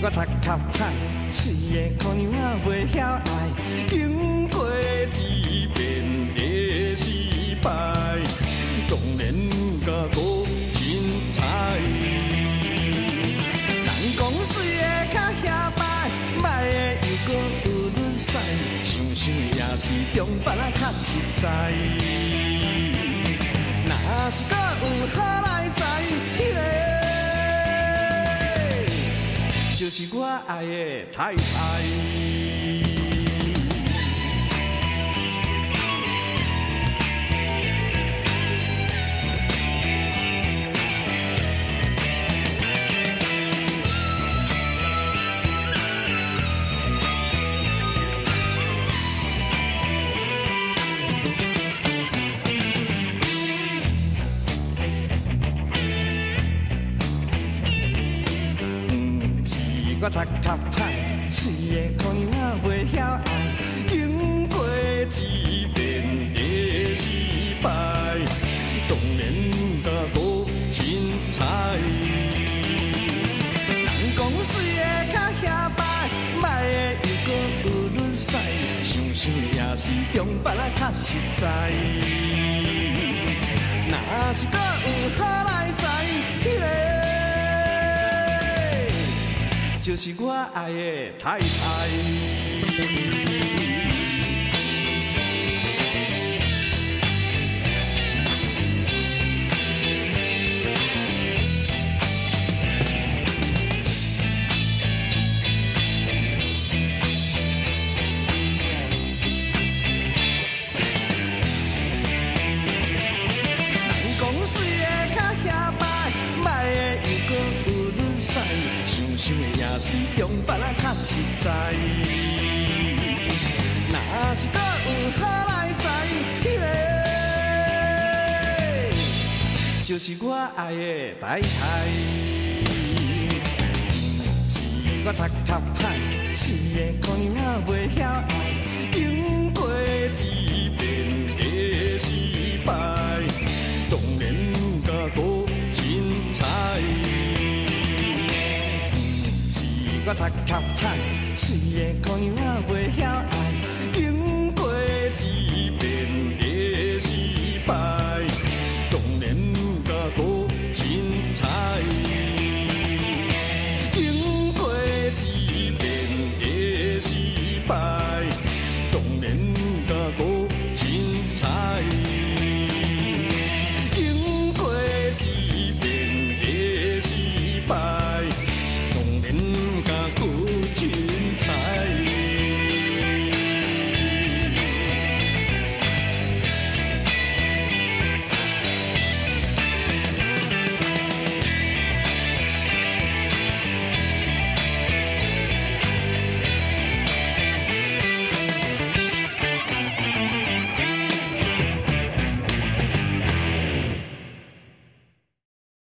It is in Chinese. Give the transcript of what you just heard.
我读较歹，水的姑娘仔袂晓爱，经过一遍的失败，当然甲我凊彩。人讲水的较遐歹，歹的又搁有愈屎，想想也是中别仔较实在。若是搁有好来在，迄个。就是我爱的太太。我读较歹，水的姑娘仔袂晓爱，经过一遍的失败，当然甲我凊彩。人讲水的较遐歹，歹的又搁有愈屎，想想也是中别仔较实在。若是搁有好来在，迄个。就是我爱的太太。人讲水的较遐歹，歹的又搁有愈屎。想想也是中别仔较实在，若是搁有好来在，迄个就是我爱的太太。是我读较歹，水的姑娘仔袂晓爱，经过一遍的失败，当然甲我凊彩。我读较歹，水的姑娘仔袂晓爱，经过一